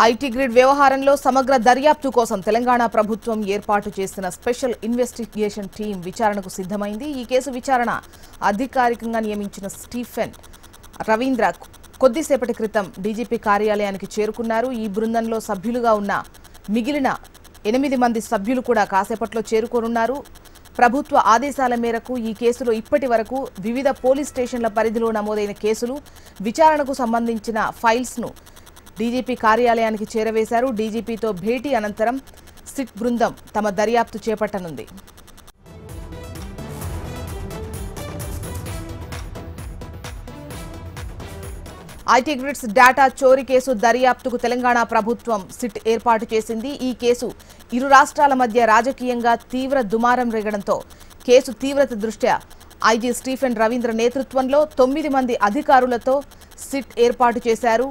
IT grid వ్యవహారంలో సమగ్ర దర్యాప్తు కోసం తెలంగాణ ప్రభుత్వం ఏర్పాటు చేసిన స్పెషల్ ఇన్వెస్టిగేషన్ టీం విచారణకు సిద్ధమైంది. ఈ కేసు విచారణ అధికారికంగా నియమించిన స్టీఫెన్ రవీంద్ర కొద్దిసేపటి క్రితం డీజీపీ కార్యాలయానికి చేరుకున్నారు. ఈ బృందంలో సభ్యులుగా ఉన్న మిగిలిన 8 మంది సభ్యులు కూడా కాసేపట్లో చేరుకోనున్నారు. ప్రభుత్వ ఆదేశాల మేరకు ఈ కేసులో ఇప్పటి వరకు వివిధ పోలీస్ స్టేషన్ల పరిధిలో నమోదైన కేసులు విచారణకు సంబంధించిన ఫైల్స్ ను డీజీపీ కార్యాలయానికి చేరవేశారు. డీజీపీతో భేటీ అనంతరం సిట్ బృందం తమ దర్యాప్తు చేపట్టనుంది. ఐటీ గ్రిడ్స్ డేటా చోరీ కేసు దర్యాప్తుకు తెలంగాణ ప్రభుత్వం సిట్ ఏర్పాటు చేసింది. ఈ కేసు ఇరు రాష్ట్రాల మధ్య రాజకీయంగా తీవ్ర దుమారం రేగడంతో కేసు తీవ్రత దృష్ట్యా ఐజీ స్టీఫెన్ రవీంద్ర నేతృత్వంలో 9 మంది అధికారులతో సిట్ ఏర్పాటు చేశారు.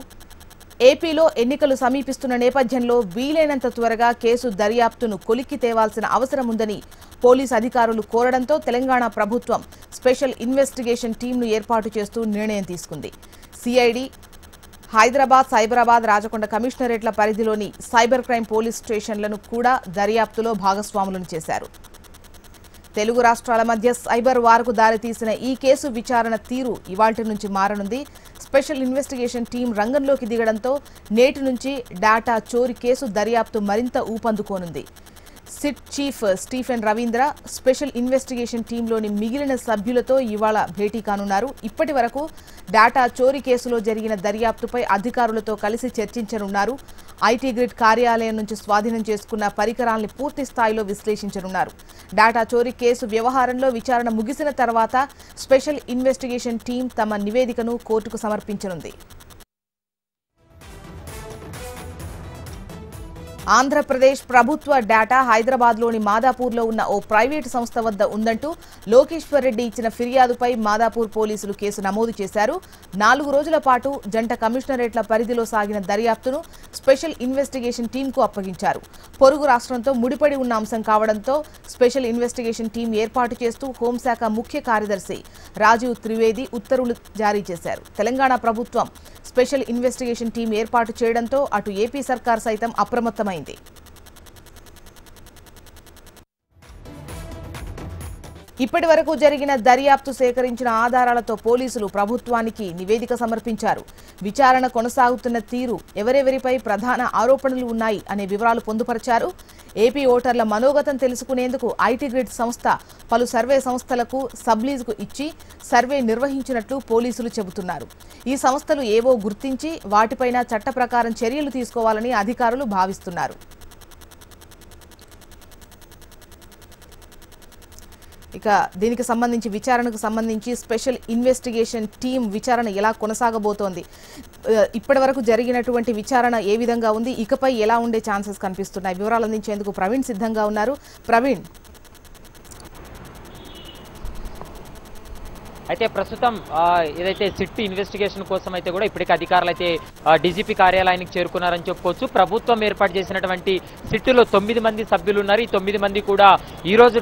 ఏపీలో ఎన్నికలు సమీపిస్తున్న నేపథ్యంలో వీలైనంత త్వరగా కేసు దర్యాప్తును కొలిక్కి తేవాల్సిన అవసరం ఉందని పోలీసు అధికారులు కోరడంతో తెలంగాణ ప్రభుత్వం స్పెషల్ ఇన్వెస్టిగేషన్ టీంను ఏర్పాటు చేస్తూ నిర్ణయం తీసుకుంది. సిఐడి హైదరాబాద్, సైబరాబాద్, రాచకొండ కమిషనరేట్ల పరిధిలోని సైబర్ క్రైమ్ పోలీస్ స్టేషన్లను కూడా దర్యాప్తులో భాగస్వాములను చేశారు. తెలుగు రాష్ట్రాల మధ్య సైబర్ వార్కు దారితీసిన ఈ కేసు విచారణ తీరు ఇవాల్టి నుంచి మారనుంది. స్పెషల్ ఇన్వెస్టిగేషన్ టీం రంగంలోకి దిగడంతో నేటి నుంచి డేటా చోరీ కేసు దర్యాప్తు మరింత ఊపందుకోనుంది. SIT chief Stephen Ravindra special investigation టీంలోని మిగిలిన సభ్యులతో ఇవాళ భేటీ కానున్నారు. ఇప్పటి వరకు డేటా చోరీ కేసులో జరిగిన దర్యాప్తుపై అధికారులతో కలిసి చర్చించనున్నారు. ఐటీ గ్రిడ్ కార్యాలయం నుంచి స్వాధీనం చేసుకున్న పరికరాల్ని పూర్తి స్థాయిలో విశ్లేషించనున్నారు. డేటా చోరీ కేసు వ్యవహారంలో విచారణ ముగిసిన తర్వాత స్పెషల్ ఇన్వెస్టిగేషన్ టీం తమ నివేదికను కోర్టుకు సమర్పించనుంది. ఆంధ్రప్రదేశ్ ప్రభుత్వ డేటా హైదరాబాద్లోని మాదాపూర్లో ఉన్న ఓ ప్రైవేటు సంస్థ వద్ద ఉందంటూ లోకేశ్వర్ రెడ్డి ఇచ్చిన ఫిర్యాదుపై మాదాపూర్ పోలీసులు కేసు నమోదు చేశారు. 4 రోజుల పాటు జంట కమిషనరేట్ల పరిధిలో సాగిన దర్యాప్తును స్పెషల్ ఇన్వెస్టిగేషన్ టీంకు అప్పగించారు. పొరుగు రాష్ట్రంతో ముడిపడి ఉన్న అంశం కావడంతో స్పెషల్ ఇన్వెస్టిగేషన్ టీం ఏర్పాటు చేస్తూ హోంశాఖ ముఖ్య కార్యదర్శి రాజీవ్ త్రివేది ఉత్తర్వులు జారీ చేశారు. తెలంగాణ ప్రభుత్వం స్పెషల్ ఇన్వెస్టిగేషన్ టీం ఏర్పాటు చేయడంతో అటు ఏపీ సర్కార్ సైతం అప్రమత్తమైంది. ఇప్పటి వరకు జరిగిన దర్యాప్తు సేకరించిన ఆధారాలతో పోలీసులు ప్రభుత్వానికి నివేదిక సమర్పించారు. విచారణ కొనసాగుతున్న తీరు, ఎవరెవరిపై ప్రధాన ఆరోపణలు ఉన్నాయి అనే వివరాలు పొందుపరిచారు. ఏపీ ఓటర్ల మనోగతం తెలుసుకునేందుకు ఐటీ గ్రిడ్ సంస్థ పలు సర్వే సంస్థలకు సబ్లీజుకు ఇచ్చి సర్వే నిర్వహించినట్లు పోలీసులు చెబుతున్నారు. ఈ సంస్థలు ఏవో గుర్తించి వాటిపైన చట్ట ప్రకారం చర్యలు తీసుకోవాలని అధికారులు భావిస్తున్నారు. ఇక దీనికి సంబంధించి విచారణకు సంబంధించి స్పెషల్ ఇన్వెస్టిగేషన్ టీం విచారణ ఎలా కొనసాగబోతోంది, ఇప్పటి వరకు జరిగినటువంటి విచారణ ఏ విధంగా ఉంది, ఇకపై ఎలా ఉండే ఛాన్సెస్ కనిపిస్తున్నాయి, వివరాలు అందించేందుకు ప్రవీణ్ సిద్ధంగా ఉన్నారు. ప్రవీణ్, అయితే ప్రస్తుతం ఏదైతే సిట్ ఇన్వెస్టిగేషన్ కోసం అయితే కూడా ఇప్పటికే అధికారులు అయితే డీజీపీ కార్యాలయానికి చేరుకున్నారని చెప్పుకోవచ్చు. ప్రభుత్వం ఏర్పాటు చేసినటువంటి సిట్లో 9 మంది సభ్యులు ఉన్నారు. ఈ 9 మంది కూడా ఈ రోజు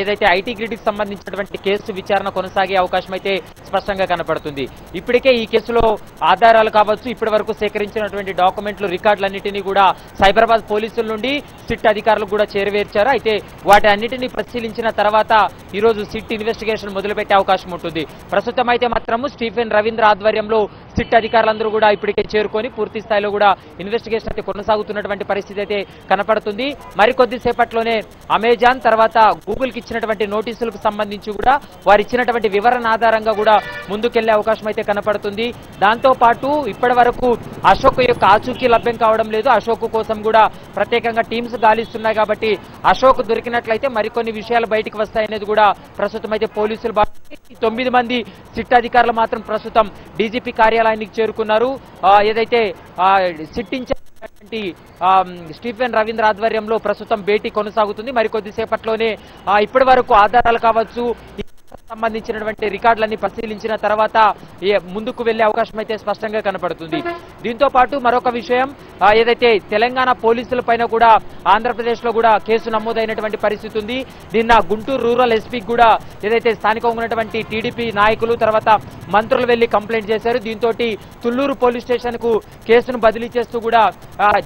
ఏదైతే ఐటీ గ్రిడ్కి సంబంధించినటువంటి కేసు విచారణ కొనసాగే అవకాశం అయితే స్పష్టంగా కనపడుతుంది. ఇప్పటికే ఈ కేసులో ఆధారాలు కావచ్చు, ఇప్పటి వరకు సేకరించినటువంటి డాక్యుమెంట్లు, రికార్డులన్నింటినీ కూడా సైబరాబాద్ పోలీసుల నుండి సిట్ అధికారులకు కూడా చేరవేర్చారు. అయితే వాటి అన్నింటినీ పరిశీలించిన తర్వాత ఈరోజు సిట్ ఇన్వెస్టిగేషన్ మొదలుపెట్టే అవకాశం ఉంటుంది. ప్రస్తుతం అయితే మాత్రము స్టీఫెన్ రవీంద్ర ఆధ్వర్యంలో సిట్ అధికారులందరూ కూడా ఇప్పటికే చేరుకొని పూర్తి స్థాయిలో కూడా ఇన్వెస్టిగేషన్ అయితే కొనసాగుతున్నటువంటి పరిస్థితి అయితే కనపడుతుంది. మరికొద్ది సేపట్లోనే అమెజాన్ తర్వాత గూగుల్కి ఇచ్చినటువంటి నోటీసులకు సంబంధించి కూడా వారు ఇచ్చినటువంటి వివరణ ఆధారంగా కూడా ముందుకెళ్లే అవకాశం అయితే కనపడుతుంది. దాంతో పాటు ఇప్పటి వరకు అశోక్ యొక్క ఆచూకీ లభ్యం కావడం లేదు. అశోక్ కోసం కూడా ప్రత్యేకంగా టీమ్స్ గాలిస్తున్నాయి. కాబట్టి అశోక్ దొరికినట్లయితే మరికొన్ని విషయాలు బయటకు వస్తాయనేది కూడా ప్రస్తుతం అయితే పోలీసులు 9 మంది సిట్ అధికారులు మాత్రం ప్రస్తుతం డీజీపీ కార్యాలయానికి చేరుకున్నారు. ఏదైతే సిట్ ఇన్ఛార్జి స్టీఫెన్ రవీంద్ర ఆధ్వర్యంలో ప్రస్తుతం భేటీ కొనసాగుతుంది. మరికొద్ది సేపట్లోనే ఇప్పటి వరకు ఆధారాలు కావచ్చు, సంబంధించినటువంటి రికార్డులన్నీ పరిశీలించిన తర్వాత ముందుకు వెళ్లే అవకాశం అయితే స్పష్టంగా కనపడుతుంది. దీంతో పాటు మరొక విషయం, ఏదైతే తెలంగాణ పోలీసుల పైన కూడా ఆంధ్రప్రదేశ్ లో కూడా కేసు నమోదైనటువంటి పరిస్థితి ఉంది. నిన్న గుంటూరు రూరల్ ఎస్పీకి కూడా ఏదైతే స్థానికంగా ఉన్నటువంటి టీడీపీ నాయకులు తర్వాత మంత్రులు వెళ్లి కంప్లైంట్ చేశారు. దీంతో తుళ్లూరు పోలీస్ స్టేషన్ కు కేసును బదిలీ చేస్తూ కూడా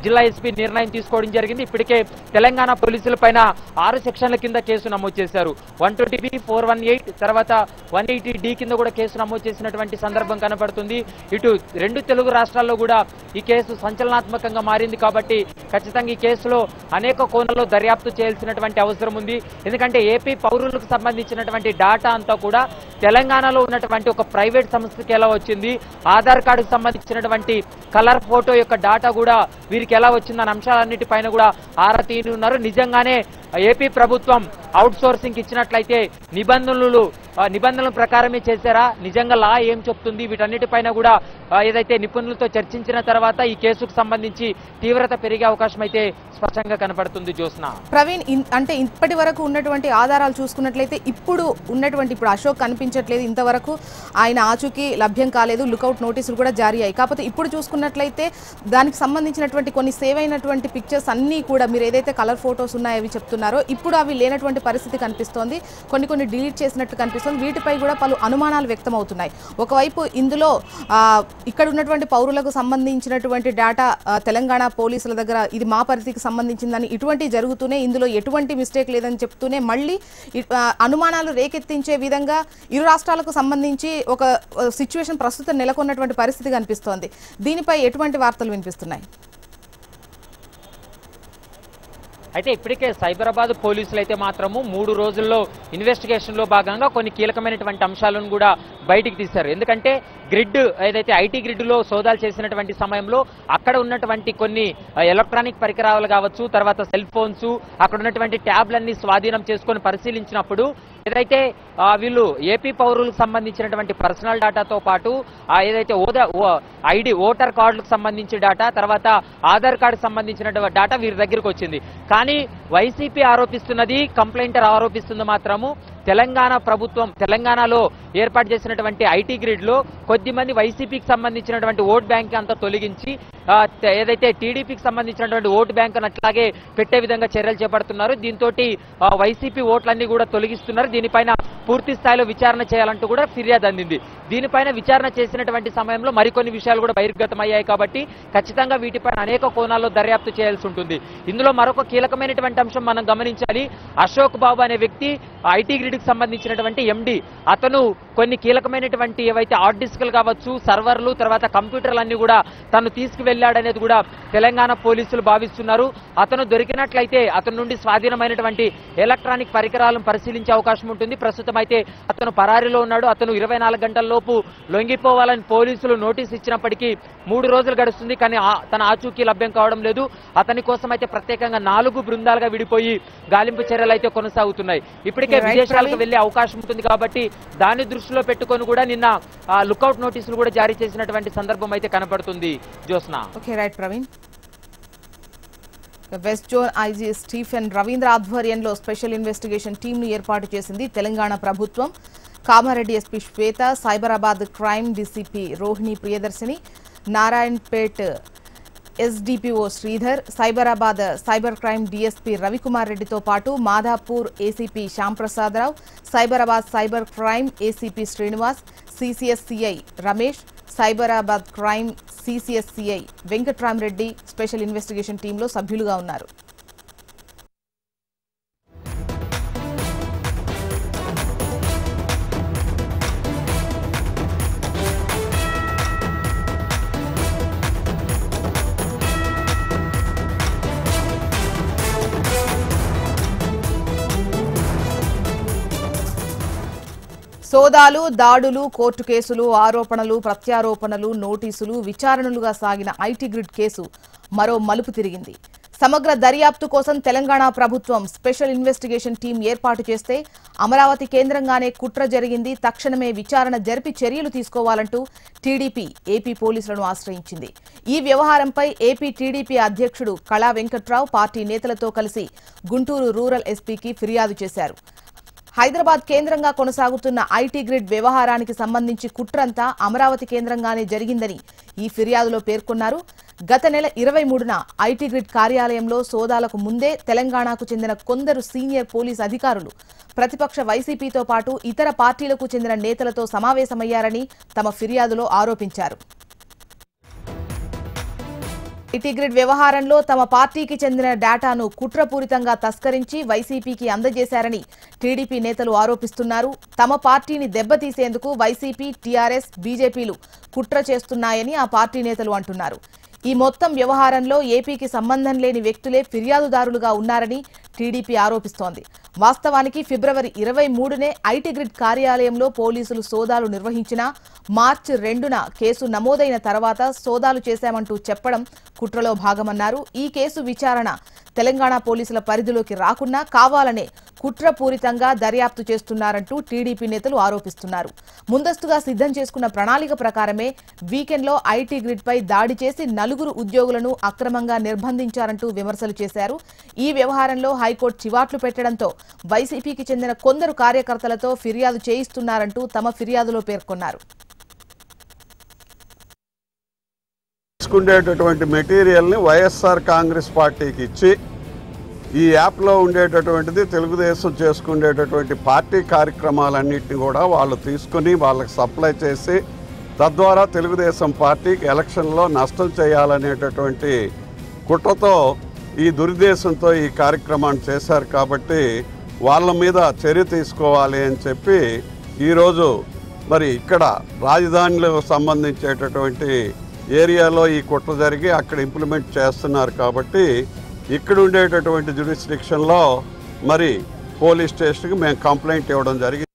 జిల్లా ఎస్పీ నిర్ణయం తీసుకోవడం జరిగింది. ఇప్పటికే తెలంగాణ పోలీసుల పైన 6 సెక్షన్ల కింద కేసు నమోదు చేశారు. 120B, 418 తర్వాత 180D కింద కూడా కేసు నమోదు చేసినటువంటి సందర్భం కనపడుతుంది. ఇటు 2 తెలుగు రాష్ట్రాల్లో కూడా ఈ కేసు సంచలనాత్మకంగా మారింది. కాబట్టి ఖచ్చితంగా ఈ కేసులో అనేక కోణాల్లో దర్యాప్తు చేయాల్సినటువంటి అవసరం ఉంది. ఎందుకంటే ఏపీ పౌరులకు సంబంధించినటువంటి డాటా అంతా కూడా తెలంగాణలో ఉన్నటువంటి ఒక ప్రైవేట్ సంస్థకి ఎలా వచ్చింది, ఆధార్ కార్డుకు సంబంధించినటువంటి కలర్ ఫోటో యొక్క డాటా కూడా వీరికి ఎలా వచ్చిందన్న అంశాలన్నిటిపైన కూడా ఆరా తీయనున్నారు. నిజంగానే ఏపీ ప్రభుత్వం అవుట్ సోర్సింగ్ ఇచ్చినట్లయితే నిబంధనల ప్రకారమే చేశారా, నిజంగా లా ఏం చెప్తుంది, వీటన్నిటిపైన కూడా ఏదైతే నిపుణులతో చర్చించిన తర్వాత ఈ కేసుకు సంబంధించి తీవ్రత పెరిగే అవకాశం అయితే స్పష్టంగా కనపడుతుంది. జ్యోత్స్న, ప్రవీణ్, అంటే ఇప్పటి వరకు ఉన్నటువంటి ఆధారాలు చూసుకున్నట్లయితే ఇప్పుడు అశోక్ కనిపించట్లేదు, ఇంతవరకు ఆయన ఆచూకీ లభ్యం కాలేదు, లుకౌట్ నోటీసులు కూడా జారీ అయ్యాయి. కాకపోతే ఇప్పుడు చూసుకున్నట్లయితే దానికి సంబంధించినటువంటి కొన్ని సేవ్ అయినటువంటి పిక్చర్స్ అన్నీ కూడా మీరు ఏదైతే కలర్ ఫోటోస్ ఉన్నాయో అవి చెప్తున్నారో ఇప్పుడు అవి లేనటువంటి పరిస్థితి కనిపిస్తోంది. కొన్ని డిలీట్ చేసినట్టు కనిపిస్తుంది. వీటిపై కూడా పలు అనుమానాలు వ్యక్తం అవుతున్నాయి. ఒకవైపు ఇందులో ఇక్కడ ఉన్నటువంటి పౌరులకు సంబంధించినటువంటి డేటా తెలంగాణ పోలీసుల దగ్గర ఇది మా పరిధికి సంబంధించిందని ఇటువంటి జరుగుతూనే ఇందులో ఎటువంటి మిస్టేక్ లేదని చెప్తూనే మళ్ళీ అనుమానాలు రేకెత్తించే విధంగా ఇరు రాష్ట్రాలకు సంబంధించి ఒక సిచ్యువేషన్ ప్రస్తుతం నెలకొన్నటువంటి పరిస్థితి కనిపిస్తోంది. దీనిపై ఎటువంటి వార్తలు వినిపిస్తున్నాయి? అయితే ఇప్పటికే సైబరాబాద్ పోలీసులు అయితే మాత్రము 3 రోజుల్లో ఇన్వెస్టిగేషన్ లో భాగంగా కొన్ని కీలకమైనటువంటి అంశాలను కూడా బయటికి తీశారు. ఎందుకంటే గ్రిడ్ ఏదైతే ఐటీ గ్రిడ్ లో సోదాలు చేసినటువంటి సమయంలో అక్కడ ఉన్నటువంటి కొన్ని ఎలక్ట్రానిక్ పరికరాలు కావచ్చు, తర్వాత సెల్ ఫోన్స్, అక్కడ ఉన్నటువంటి ట్యాబ్లన్నీ స్వాధీనం చేసుకొని పరిశీలించినప్పుడు ఏదైతే వీళ్ళు ఏపీ పౌరులకు సంబంధించినటువంటి పర్సనల్ డేటాతో పాటు ఏదైతే ఐడి ఓటర్ కార్డులకు సంబంధించిన డేటా, తర్వాత ఆధార్ కార్డుకు సంబంధించిన డేటా వీరి దగ్గరకు వచ్చింది. కానీ వైసీపీ ఆరోపిస్తున్నది, కంప్లైంటర్ ఆరోపిస్తుంది మాత్రము తెలంగాణ ప్రభుత్వం తెలంగాణలో ఏర్పాటు చేసినటువంటి ఐటీ గ్రిడ్ లో కొద్దిమంది వైసీపీకి సంబంధించినటువంటి ఓట్ బ్యాంక్ అంతా తొలగించి ఏదైతే టీడీపీకి సంబంధించినటువంటి ఓటు బ్యాంక్ అట్లాగే పెట్టే విధంగా చర్యలు చేపడుతున్నారు. దీంతో వైసీపీ ఓట్లన్నీ కూడా తొలగిస్తున్నారు. దీనిపైన పూర్తి స్థాయిలో విచారణ చేయాలంటూ కూడా ఫిర్యాదు అందింది. దీనిపైన విచారణ చేసినటువంటి సమయంలో మరికొన్ని విషయాలు కూడా బహిర్గతమయ్యాయి. కాబట్టి ఖచ్చితంగా వీటిపైన అనేక కోణాల్లో దర్యాప్తు చేయాల్సి ఉంటుంది. ఇందులో మరొక కీలకమైనటువంటి అంశం మనం గమనించాలి. అశోక్ బాబు అనే వ్యక్తి ఐటీ గ్రిడ్ కి సంబంధించినటువంటి ఎండి. అతను కొన్ని కీలకమైనటువంటి ఏవైతే హార్డ్ డిస్క్లు కావచ్చు, సర్వర్లు, తర్వాత కంప్యూటర్లన్నీ కూడా తను తీసుకువెళ్లాడనేది కూడా తెలంగాణ పోలీసులు భావిస్తున్నారు. అతను దొరికినట్లయితే అతని నుండి స్వాధీనమైనటువంటి ఎలక్ట్రానిక్ పరికరాలను పరిశీలించే అవకాశం ఉంటుంది. ప్రస్తుతం అయితే అతను పరారీలో ఉన్నాడు. అతను 24 గంటల లోపు లొంగిపోవాలని పోలీసులు నోటీస్ ఇచ్చినప్పటికీ 3 రోజులు గడుస్తుంది. కానీ తన ఆచూకీ లభ్యం కావడం లేదు. అతని కోసం అయితే ప్రత్యేకంగా 4 బృందాలుగా విడిపోయి గాలింపు చర్యలు అయితే కొనసాగుతున్నాయి. ఇప్పటికే విదేశాలకు వెళ్లే అవకాశం ఉంటుంది. కాబట్టి దాన్ని దృష్టిలో పెట్టుకొని కూడా నిన్న లుకౌట్ నోటీసులు కూడా జారీ చేసినటువంటి సందర్భం అయితే కనపడుతుంది. Jyotsna, okay, right Praveen. West zone IG Stephen Ravindra ఆధ్వర్యంలో స్పెషల్ ఇన్వెస్టిగేషన్ టీంను ఏర్పాటు చేసింది తెలంగాణ ప్రభుత్వం. Kamareddy SP Shweta, Cyberabad crime DCP Rohini Priyadarshini, Narayanpet SDPO Sridhar, Cyberabad cyber crime DSP Ravikumar రెడ్డితో పాటు Madhapur ACP Shyamprasadarao, Cyberabad cyber crime ACP Srinivas, CCS CI Ramesh, Cyberabad crime CCS CI Venkatramareddy special investigation టీంలో సభ్యులుగా ఉన్నారు. సోదాలు, దాడులు, కోర్టు కేసులు, ఆరోపణలు, ప్రత్యారోపణలు, నోటీసులు, విచారణలుగా సాగిన ఐటీ గ్రిడ్ కేసు మరో మలుపు తిరిగింది. సమగ్ర దర్యాప్తు కోసం తెలంగాణ ప్రభుత్వం స్పెషల్ ఇన్వెస్టిగేషన్ టీం ఏర్పాటు చేస్తే అమరావతి కేంద్రంగానే కుట్ర జరిగింది, తక్షణమే విచారణ జరిపి చర్యలు తీసుకోవాలంటూ టీడీపీ ఏపీ పోలీసులను ఆశ్రయించింది. ఈ వ్యవహారంపై ఏపీ టీడీపీ అధ్యక్షుడు కళా వెంకట్రావు పార్టీ నేతలతో కలిసి గుంటూరు రూరల్ ఎస్పీకి ఫిర్యాదు చేశారు. హైదరాబాద్ కేంద్రంగా కొనసాగుతున్న ఐటీ గ్రిడ్ వ్యవహారానికి సంబంధించి కుట్రంతా అమరావతి కేంద్రంగానే జరిగిందని ఈ ఫిర్యాదులో పేర్కొన్నారు. గత నెల 23న ఐటీ గ్రిడ్ కార్యాలయంలో సోదాలకు ముందే తెలంగాణకు చెందిన కొందరు సీనియర్ పోలీస్ అధికారులు ప్రతిపక్ష వైసీపీతో పాటు ఇతర పార్టీలకు చెందిన నేతలతో సమావేశమయ్యారని తమ ఫిర్యాదులో ఆరోపించారు. ఐటీ గ్రిడ్ వ్యవహారంలో తమ పార్టీకి చెందిన డేటాను కుట్రపూరితంగా తస్కరించి వైసీపీకి అందజేశారని టీడీపీ నేతలు ఆరోపిస్తున్నారు. తమ పార్టీని దెబ్బతీసేందుకు వైసీపీ, టీఆర్ఎస్, బీజేపీలు కుట్ర చేస్తున్నాయని ఆ పార్టీ నేతలు అంటున్నారు. ఈ మొత్తం వ్యవహారంలో ఏపీకి సంబంధం లేని వ్యక్తులే ఫిర్యాదుదారులుగా ఉన్నారని టీడీపీ ఆరోపిస్తోంది. వాస్తవానికి ఫిబ్రవరి 23నే ఐటీ గ్రిడ్ కార్యాలయంలో పోలీసులు సోదాలు నిర్వహించినా మార్చి 2న కేసు నమోదైన తర్వాత సోదాలు చేశామంటూ చెప్పడం కుట్రలో భాగమన్నారు. ఈ కేసు విచారణ తెలంగాణ పోలీసుల పరిధిలోకి రాకున్నా కావాలనే కుట్రపూరితంగా దర్యాప్తు చేస్తున్నారంటూ టీడీపీ నేతలు ఆరోపిస్తున్నారు. ముందస్తుగా సిద్ధం చేసుకున్న ప్రణాళిక ప్రకారమే వీకెండ్లో ఐటీ గ్రిడ్ పై దాడి చేసి 4 ఉద్యోగులను అక్రమంగా నిర్బంధించారంటూ విమర్శలు చేశారు. ఈ వ్యవహారంలో హైకోర్టు చివాట్లు పెట్టడంతో వైసీపీకి చెందిన కొందరు కార్యకర్తలతో ఫిర్యాదు చేయిస్తున్నారంటూ తమ ఫిర్యాదులో పేర్కొన్నారు. తీసుకునేటటువంటి మెటీరియల్ని వైఎస్ఆర్ కాంగ్రెస్ పార్టీకి ఇచ్చి ఈ యాప్లో ఉండేటటువంటిది తెలుగుదేశం చేసుకునేటటువంటి పార్టీ కార్యక్రమాలన్నింటినీ కూడా వాళ్ళు తీసుకుని వాళ్ళకి సప్లై చేసి తద్వారా తెలుగుదేశం పార్టీకి ఎలక్షన్లో నష్టం చేయాలనేటటువంటి కుట్రతో ఈ దురుద్దేశంతో ఈ కార్యక్రమాన్ని చేశారు. కాబట్టి వాళ్ళ మీద చర్య తీసుకోవాలి అని చెప్పి ఈరోజు మరి ఇక్కడ రాజధానిలో సంబంధించేటటువంటి ఏరియాలో ఈ కుట్ర జరిగి అక్కడ ఇంప్లిమెంట్ చేస్తున్నారు. కాబట్టి ఇక్కడ ఉండేటటువంటి జ్యూరిస్డిక్షన్లో మరి పోలీస్ స్టేషన్కి మేము కంప్లైంట్ ఇవ్వడం జరిగింది.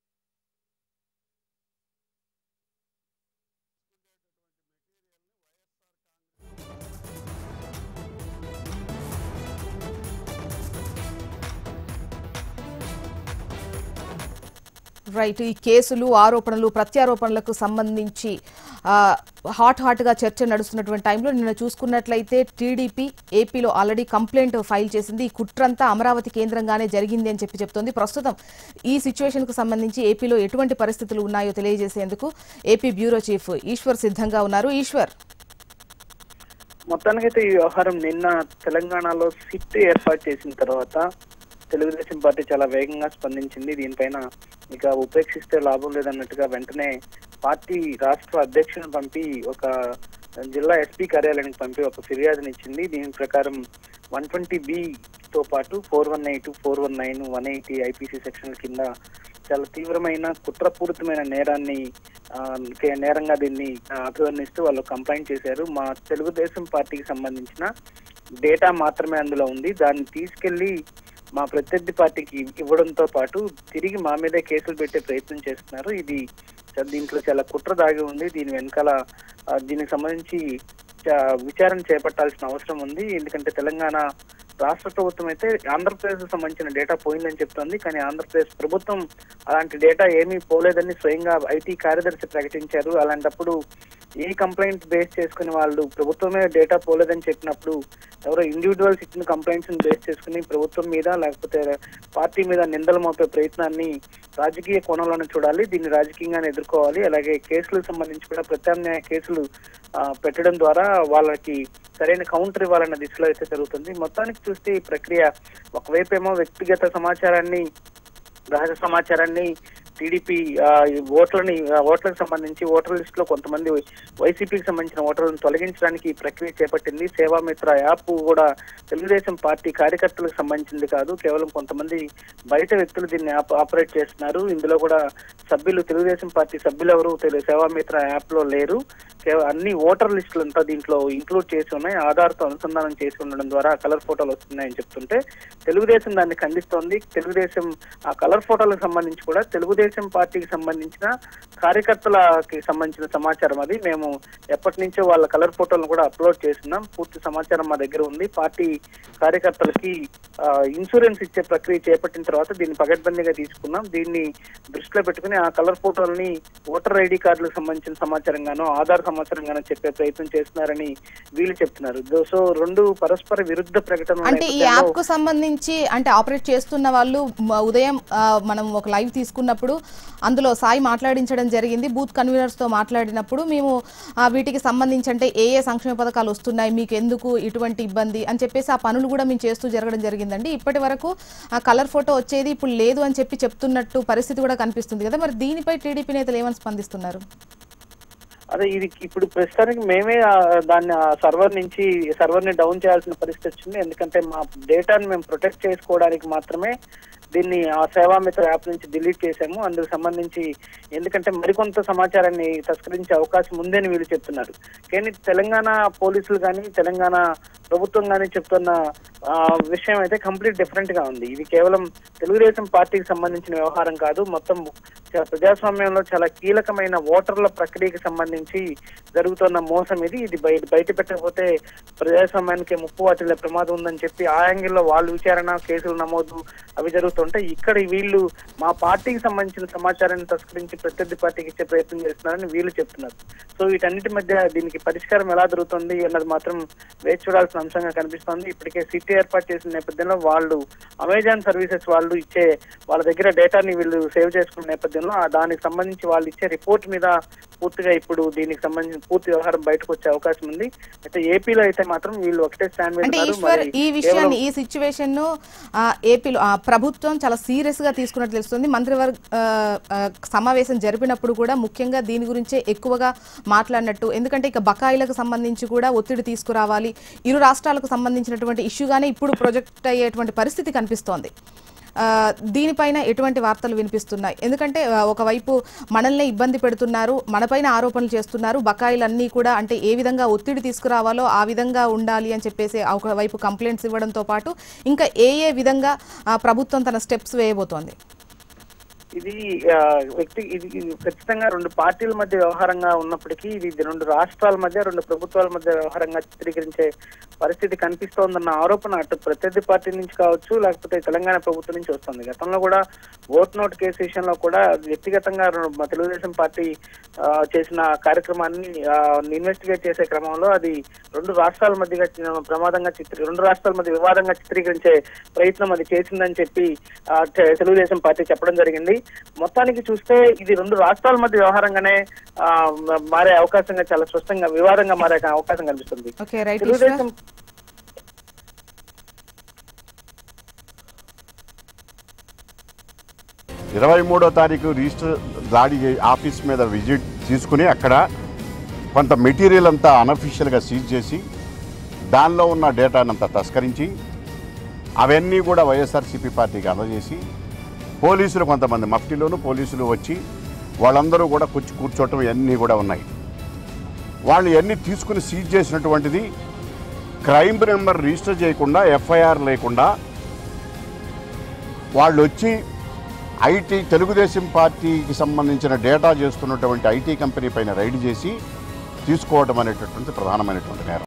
రైట్, ఈ కేసులు, ఆరోపణలు, ప్రత్యారోపణలకు సంబంధించి హాట్ గా చర్చ నడుస్తున్నటువంటి టైంలో నిన్న చూసుకున్నట్లయితే టీడీపీ ఏపీలో ఆల్రెడీ కంప్లైంట్ ఫైల్ చేసింది. ఈ కుట్రంతా అమరావతి కేంద్రంగానే జరిగింది అని చెప్తోంది. ప్రస్తుతం ఈ సిచ్యువేషన్ కు సంబంధించి ఏపీలో ఎటువంటి పరిస్థితులు ఉన్నాయో తెలియజేసేందుకు ఏపీ బ్యూరో చీఫ్ ఈశ్వర్ సిద్ధంగా ఉన్నారు. ఈశ్వర్, మొత్తానికైతే ఈ వ్యవహారం నిన్న తెలంగాణలో సిట్ ఏర్పాటు చేసిన తర్వాత తెలుగుదేశం పార్టీ చాలా వేగంగా స్పందించింది. దీనిపైన ఇక ఉపేక్షిస్తే లాభం లేదన్నట్టుగా వెంటనే పార్టీ రాష్ట్ర అధ్యక్షుని పంపి ఒక జిల్లా ఎస్పీ కార్యాలయానికి పంపి ఒక ఫిర్యాదునిచ్చింది. దీని ప్రకారం 120B తో పాటు 418, 419, 180 ఐపీసీ సెక్షన్ల కింద చాలా తీవ్రమైన కుట్రపూరితమైన నేరంగా దీన్ని అభివర్ణిస్తూ వాళ్ళు కంప్లైంట్ చేశారు. మా తెలుగుదేశం పార్టీకి సంబంధించిన డేటా మాత్రమే అందులో ఉంది. దాన్ని తీసుకెళ్లి మా ప్రత్యర్థి పార్టీకి ఇవ్వడంతో పాటు తిరిగి మా మీదే కేసులు పెట్టే ప్రయత్నం చేస్తున్నారు. దీంట్లో చాలా కుట్ర దాగి ఉంది. దీని వెనకాల దీనికి సంబంధించి విచారణ చేపట్టాల్సిన అవసరం ఉంది. ఎందుకంటే తెలంగాణ రాష్ట్ర ప్రభుత్వం అయితే ఆంధ్రప్రదేశ్ కు సంబంధించిన డేటా పోయిందని చెప్తోంది. కానీ ఆంధ్రప్రదేశ్ ప్రభుత్వం అలాంటి డేటా ఏమీ పోలేదని స్వయంగా ఐటీ కార్యదర్శి ప్రకటించారు. అలాంటప్పుడు ఈ కంప్లైంట్ బేస్ చేసుకుని వాళ్ళు ప్రభుత్వమే డేటా పోలేదని చెప్పినప్పుడు ఎవరో ఇండివిజువల్స్ ఇచ్చిన కంప్లైంట్స్ బేస్ చేసుకుని ప్రభుత్వం మీద లేకపోతే పార్టీ మీద నిందలు మోపే ప్రయత్నాన్ని రాజకీయ కోణంలోనే చూడాలి. దీన్ని రాజకీయంగానే ఎదుర్కోవాలి. అలాగే కేసులకు సంబంధించి కూడా ప్రత్యామ్నాయ కేసులు పెట్టడం ద్వారా వాళ్ళకి సరైన కౌంటర్ ఇవ్వాలన్న దిశలో అయితే జరుగుతుంది. మొత్తానికి చూస్తే ఈ ప్రక్రియ ఒకవైపేమో వ్యక్తిగత సమాచారాన్ని, రహస్య సమాచారాన్ని టీడీపీ ఓట్లకు సంబంధించి ఓటర్ లిస్ట్ లో కొంతమంది వైసీపీకి సంబంధించిన ఓటర్లను తొలగించడానికి ఈ ప్రక్రియ చేపట్టింది. సేవామిత్ర యాప్ కూడా తెలుగుదేశం పార్టీ కార్యకర్తలకు సంబంధించింది కాదు, కేవలం కొంతమంది బయట వ్యక్తులు దీన్ని ఆపరేట్ చేస్తున్నారు. ఇందులో కూడా సభ్యులు, తెలుగుదేశం పార్టీ సభ్యులు ఎవరు సేవామిత్ర యాప్ లో లేరు. అన్ని ఓటర్ లిస్టులంతా దీంట్లో ఇంక్లూడ్ చేసి ఉన్నాయి. ఆధార్తో అనుసంధానం చేసి ఉండడం ద్వారా కలర్ ఫోటోలు వస్తున్నాయని చెప్తుంటే తెలుగుదేశం దాన్ని ఖండిస్తోంది. తెలుగుదేశం ఆ కలర్ ఫోటోలకు సంబంధించి కూడా తెలుగుదేశం తెలుగుదేశం పార్టీకి సంబంధించిన కార్యకర్తలకి సంబంధించిన సమాచారం. అది మేము ఎప్పటి నుంచో వాళ్ళ కలర్ ఫోటోలను కూడా అప్లోడ్ చేస్తున్నాం. పూర్తి సమాచారం మా దగ్గర ఉంది. పార్టీ కార్యకర్తలకి ఇన్సూరెన్స్ ఇచ్చే ప్రక్రియ చేపట్టిన తర్వాత దీన్ని పకడ్బందీగా తీసుకున్నాం. దీన్ని దృష్టిలో పెట్టుకుని ఆ కలర్ ఫోటోలని ఓటర్ ఐడి కార్డులకు సంబంధించిన సమాచారంగానో ఆధార్ సమాచారంగానో చెప్పే ప్రయత్నం చేస్తున్నారని వీళ్ళు చెప్తున్నారు. సో రెండు పరస్పర విరుద్ధ ప్రకటనలు. అంటే ఈ యాప్ కు సంబంధించి అంటే ఆపరేట్ చేస్తున్న వాళ్ళు ఉదయం మనం ఒక లైవ్ తీసుకున్నప్పుడు అందులో సాయి మాట్లాడించడం జరిగింది. బూత్ కన్వీనర్స్ తో మాట్లాడినప్పుడు మేము వీటికి సంబంధించి అంటే ఏ సంక్షేమ పథకాలు వస్తున్నాయి, మీకు ఎందుకు ఇటువంటి ఇబ్బంది అని చెప్పేసి ఆ పనులు కూడా మేము చేస్తూ జరగడం జరిగిందండి. ఇప్పటి వరకు ఆ కలర్ ఫోటో వచ్చేది ఇప్పుడు లేదు అని చెప్తున్నట్టు పరిస్థితి కూడా కనిపిస్తుంది కదా. మరి దీనిపై టీడీపీ నేతలు ఏమని స్పందిస్తున్నారు? అదే ఇది ఇప్పుడు ప్రస్తుతానికి మేమే దాన్ని సర్వర్ ని డౌన్ చేయాల్సిన పరిస్థితి వచ్చింది. ఎందుకంటే మా డేటాను మేము ప్రొటెక్ట్ చేసుకోవడానికి మాత్రమే దీన్ని ఆ సేవామిత్ర యాప్ నుంచి డిలీట్ చేశాము. అందుకు సంబంధించి ఎందుకంటే మరికొంత సమాచారాన్ని తస్కరించే అవకాశం ఉందని వీళ్ళు చెప్తున్నారు. కానీ తెలంగాణ పోలీసులు కానీ తెలంగాణ ప్రభుత్వం కానీ చెప్తున్న విషయం అయితే కంప్లీట్ డిఫరెంట్ గా ఉంది. ఇది కేవలం తెలుగుదేశం పార్టీకి సంబంధించిన వ్యవహారం కాదు. మొత్తం ప్రజాస్వామ్యంలో చాలా కీలకమైన ఓటర్ల ప్రక్రియకి సంబంధించి జరుగుతున్న మోసం ఇది. ఇది బయట పెట్టకపోతే ప్రజాస్వామ్యానికి ముప్పు వాటిల్లే ప్రమాదం ఉందని చెప్పి ఆ యాంగిల్లో వాళ్ళు విచారణ కేసులు నమోదు అవి జరుగుతుంటే ఇక్కడ వీళ్ళు మా పార్టీకి సంబంధించిన సమాచారాన్ని తస్కరించి ప్రత్యర్థి పార్టీకి ఇచ్చే ప్రయత్నం చేస్తున్నారని వీళ్ళు చెప్తున్నారు. సో వీటన్నిటి మధ్య దీనికి పరిష్కారం ఎలా దొరుకుతుంది అన్నది మాత్రం వేచి చూడాల్సిన అంశంగా కనిపిస్తోంది. ఇప్పటికే సిటీ ఏర్పాటు చేసిన నేపథ్యంలో వాళ్ళు అమెజాన్ సర్వీసెస్ వాళ్ళు ఇచ్చే వాళ్ళ దగ్గర డేటాని వీళ్ళు సేవ్ చేసుకున్న నేపథ్యంలో దానికి సంబంధించి వాళ్ళు ఇచ్చే రిపోర్ట్ మీద పూర్తిగా ఇప్పుడు దీనికి సంబంధించిన పూర్తి వ్యవహారం బయటకు వచ్చే అవకాశం ఉంది. అయితే ఏపీలో అయితే మాత్రం వీళ్ళు ఒకటే స్టాండ్ మీద ఉన్నారు. ఈ విషయాన్ని ఈ సిచ్యువేషన్ ను ఏపీలో ప్రభుత్వం చాలా సీరియస్ గా తీసుకున్నట్టు తెలుస్తుంది. మంత్రివర్గ సమావేశం జరిపినప్పుడు కూడా ముఖ్యంగా దీని గురించే ఎక్కువగా మాట్లాడినట్టు. ఎందుకంటే ఇక బకాయిలకు సంబంధించి కూడా ఒత్తిడి తీసుకురావాలి. ఇరు రాష్ట్రాలకు సంబంధించినటువంటి ఇష్యూగానే ఇప్పుడు ప్రొజెక్ట్ అయ్యేటువంటి పరిస్థితి కనిపిస్తోంది. దీనిపైన ఎటువంటి వార్తలు వినిపిస్తున్నాయి? ఎందుకంటే ఒకవైపు మనల్ని ఇబ్బంది పెడుతున్నారు, మనపైన ఆరోపణలు చేస్తున్నారు, బకాయిలన్నీ కూడా అంటే ఏ విధంగా ఒత్తిడి తీసుకురావాలో ఆ విధంగా ఉండాలి అని చెప్పేసి ఒకవైపు కంప్లైంట్స్ ఇవ్వడంతో పాటు ఇంకా ఏ విధంగా ప్రభుత్వం తన స్టెప్స్ వేయబోతోంది? ఇది ఖచ్చితంగా రెండు పార్టీల మధ్య వ్యవహారంగా ఉన్నప్పటికీ ఇది రెండు రాష్ట్రాల మధ్య రెండు ప్రభుత్వాల మధ్య వ్యవహారంగా చిత్రీకరించే పరిస్థితి కనిపిస్తోందన్న ఆరోపణ అటు ప్రత్యర్థి పార్టీ నుంచి కావచ్చు లేకపోతే తెలంగాణ ప్రభుత్వం నుంచి వస్తుంది. గతంలో కూడా ఓట్ నోట్ కేసు విషయంలో కూడా వ్యక్తిగతంగా తెలుగుదేశం పార్టీ చేసిన కార్యక్రమాన్ని ఇన్వెస్టిగేట్ చేసే క్రమంలో అది రెండు రాష్ట్రాల మధ్య ప్రమాదంగా రెండు రాష్ట్రాల మధ్య వివాదంగా చిత్రీకరించే ప్రయత్నం అది చేసిందని చెప్పి తెలుగుదేశం పార్టీ చెప్పడం జరిగింది. మొత్తానికి చూస్తే ఇది రెండు రాష్ట్రాల మధ్య వ్యవహారంగానే మారే అవకాశంగా చాలా స్పష్టంగా వివాదంగా మారే అవకాశం కనిపిస్తుంది. తెలుగుదేశం 23వ తారీఖు రిజిస్టర్ దాడి ఆఫీస్ మీద విజిట్ తీసుకుని అక్కడ కొంత మెటీరియల్ అంతా అనఫిషియల్గా సీజ్ చేసి దానిలో ఉన్న డేటానంతా తస్కరించి అవన్నీ కూడా వైఎస్ఆర్సీపీ పార్టీకి అందజేసి పోలీసులు కొంతమంది మఫ్టీలోనూ పోలీసులు వచ్చి వాళ్ళందరూ కూడా కూర్చోవటం ఇవన్నీ కూడా ఉన్నాయి. వాళ్ళు ఇవన్నీ తీసుకుని సీజ్ చేసినటువంటిది క్రైమ్ నెంబర్ రిజిస్టర్ చేయకుండా ఎఫ్ఐఆర్ లేకుండా వాళ్ళు వచ్చి తెలుగుదేశం పార్టీకి సంబంధించిన డేటా చేస్తున్నటువంటి ఐటీ కంపెనీ పైన రైడ్ చేసి తీసుకోవడం అనేటటువంటి ప్రధానమైనటువంటి నేరం.